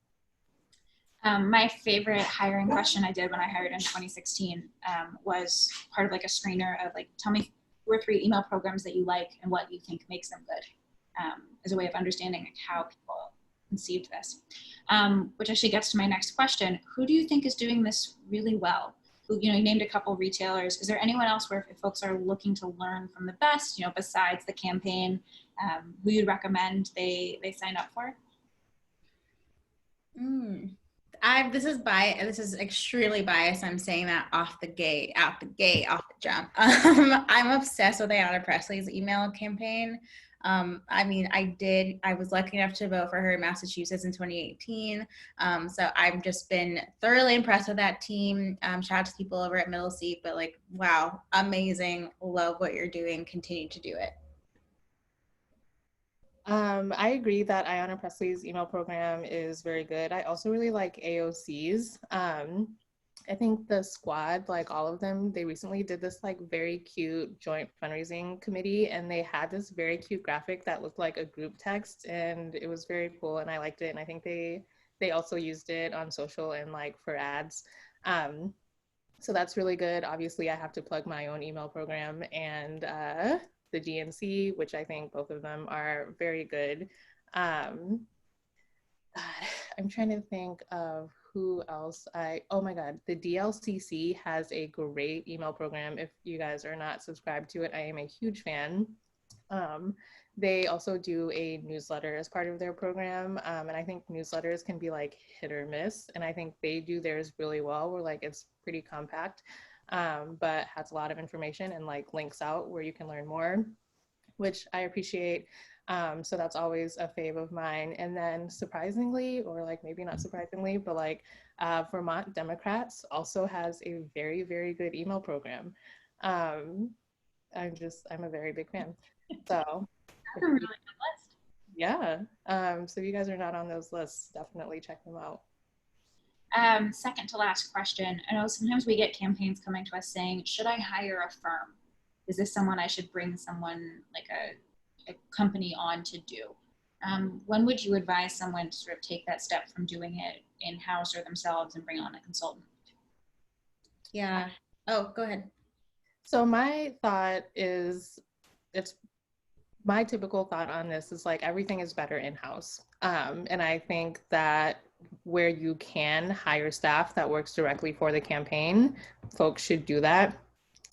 My favorite hiring question I did when I hired in 2016 was part of like a screener of like, tell me or 3 email programs that you like and what you think makes them good, as a way of understanding like, how people conceived this. Which actually gets to my next question. Who do you think is doing this really well? Who, you named a couple retailers. Is there anyone else where if folks are looking to learn from the best, besides the campaign, who you'd recommend they sign up for? This is extremely biased. I'm saying that off the jump. I'm obsessed with Ayanna Pressley's email campaign. I was lucky enough to vote for her in Massachusetts in 2018. So I've just been thoroughly impressed with that team. Shout out to people over at Middle Seat, but wow, amazing. Love what you're doing. Continue to do it. I agree that Ayanna Pressley's email program is very good. I also really like AOC's. I think the squad, all of them, they recently did this very cute joint fundraising committee, and they had this very cute graphic that looked like a group text, and it was very cool, and I liked it. And I think they also used it on social and for ads. So that's really good. Obviously, I have to plug my own email program and the GNC, which I think both of them are very good. I'm trying to think of who else oh my God, the DLCC has a great email program. If you guys are not subscribed to it, I am a huge fan. They also do a newsletter as part of their program. And I think newsletters can be hit or miss. And I think they do theirs really well, where it's pretty compact, but has a lot of information and links out where you can learn more, which I appreciate. So that's always a fave of mine. And then surprisingly, or maybe not surprisingly, but Vermont Democrats also has a very, very good email program. I'm a very big fan. So that's a really good list. Yeah. So if you guys are not on those lists, definitely check them out. Second to last question. I know sometimes we get campaigns coming to us saying, should I hire a firm? Is this someone I should bring someone a company on to do? When would you advise someone to sort of take that step from doing it in-house or themselves and bring on a consultant? Yeah. Oh, go ahead. So my thought is, my typical thought on this is everything is better in-house. And I think that where you can hire staff that works directly for the campaign, folks should do that.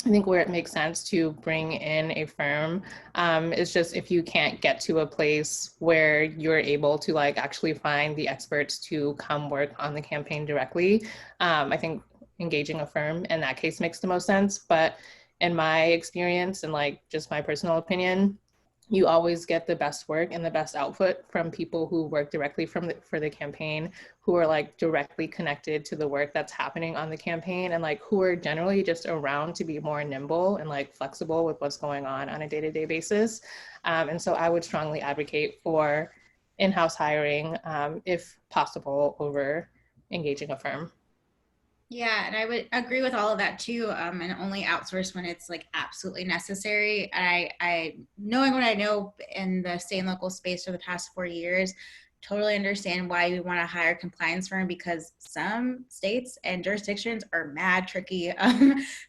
I think where it makes sense to bring in a firm is just if you can't get to a place where you're able to actually find the experts to come work on the campaign directly. I think engaging a firm in that case makes the most sense. But in my experience and just my personal opinion, you always get the best work and the best output from people who work directly for the campaign, who are directly connected to the work that's happening on the campaign, and who are generally just around to be more nimble and flexible with what's going on a day-to-day basis. And so I would strongly advocate for in-house hiring, if possible, over engaging a firm. Yeah, and I would agree with all of that too. And only outsource when it's absolutely necessary. I knowing what I know in the state and local space for the past 4 years, totally understand why you want to hire a compliance firm, because some states and jurisdictions are mad tricky.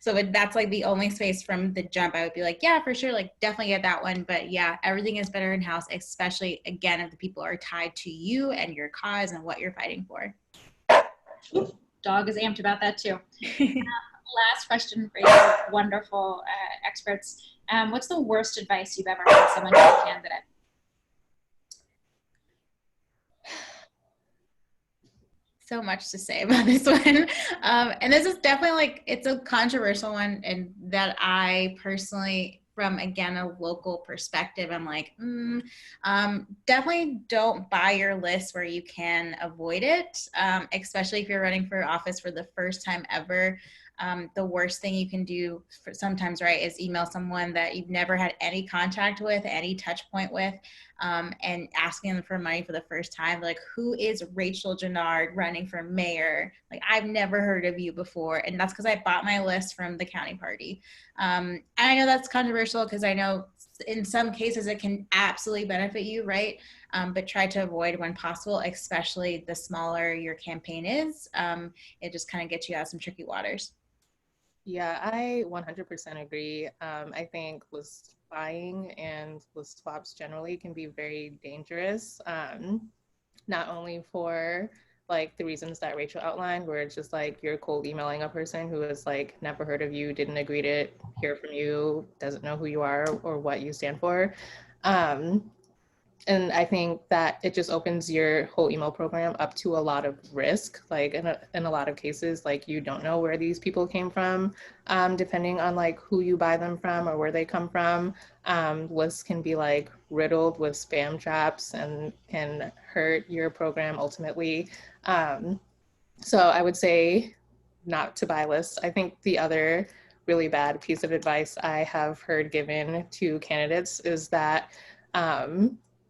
So that's the only space from the jump I would be yeah, for sure, definitely get that one. But yeah, everything is better in-house, especially again if the people are tied to you and your cause and what you're fighting for. Dog is amped about that too. Last question for you, wonderful experts. What's the worst advice you've ever had someone give a candidate? So much to say about this one. And this is definitely it's a controversial one, and that I personally, from again a local perspective, I'm definitely don't buy your list where you can avoid it, especially if you're running for office for the first time ever. The worst thing you can do sometimes, right, is email someone that you've never had any contact with, any touch point with, and asking them for money for the first time. Who is Rachael Junard running for mayor? I've never heard of you before. And that's because I bought my list from the county party. And I know that's controversial because I know in some cases it can absolutely benefit you, right? But try to avoid when possible, especially the smaller your campaign is. It just kind of gets you out of some tricky waters. Yeah, I 100% agree. I think list buying and list swaps generally can be very dangerous, not only for like the reasons that Rachel outlined, where it's just like you're cold emailing a person who has like never heard of you, didn't agree to hear from you, doesn't know who you are or what you stand for. Um, and I think that it just opens your whole email program up to a lot of risk. Like in a lot of cases, like you don't know where these people came from, depending on like who you buy them from or where they come from. Lists can be like riddled with spam traps and can hurt your program ultimately. So I would say not to buy lists. I think the other really bad piece of advice I have heard given to candidates is that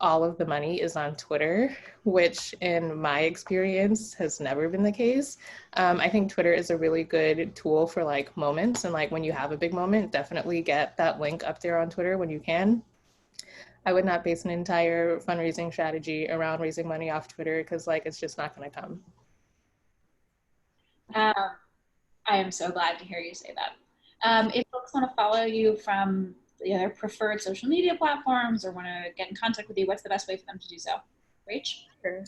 all of the money is on Twitter, which in my experience has never been the case. I think Twitter is a really good tool for like moments, and like when you have a big moment, definitely get that link up there on Twitter when you can. I would not base an entire fundraising strategy around raising money off Twitter because like it's just not going to come. I am so glad to hear you say that. If folks want to follow you from the other preferred social media platforms or want to get in contact with you, what's the best way for them to do so? Rach? Sure.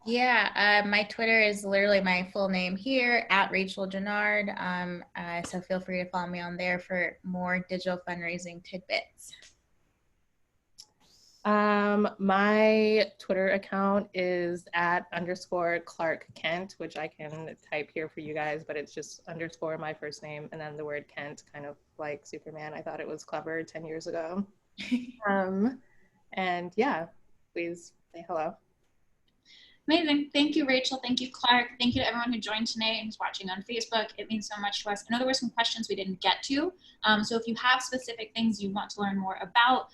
Yeah, my Twitter is literally my full name here, at Rachael Junard. So feel free to follow me on there for more digital fundraising tidbits. My Twitter account is @_ Clarke Kent, which I can type here for you guys, but it's just _ my first name and then the word Kent, kind of like Superman. I thought it was clever 10 years ago. And yeah, please say hello. Amazing. Thank you, Rachel. Thank you, Clarke. Thank you to everyone who joined tonight and who's watching on Facebook. It means so much to us. I know there were some questions we didn't get to. So if you have specific things you want to learn more about,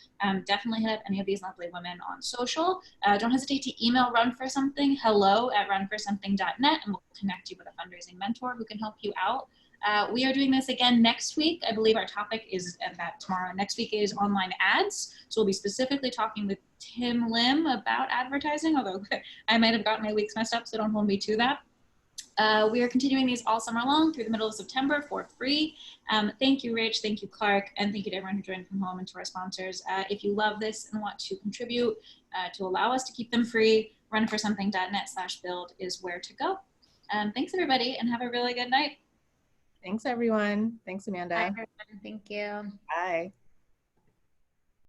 definitely hit up any of these lovely women on social. Don't hesitate to email Run For Something, hello@runforsomething.net, and we'll connect you with a fundraising mentor who can help you out. We are doing this again next week. I believe our topic is that tomorrow. Next week is online ads. So we'll be specifically talking with Tim Lim about advertising, although I might have gotten my weeks messed up, so don't hold me to that. We are continuing these all summer long through the middle of September for free. Thank you, Rach. Thank you, Clarke. And thank you to everyone who joined from home and to our sponsors. If you love this and want to contribute to allow us to keep them free, runforsomething.net/build is where to go. Thanks, everybody, and have a really good night. Thanks, everyone. Thanks, Amanda. Bye, everyone. Thank you. Bye.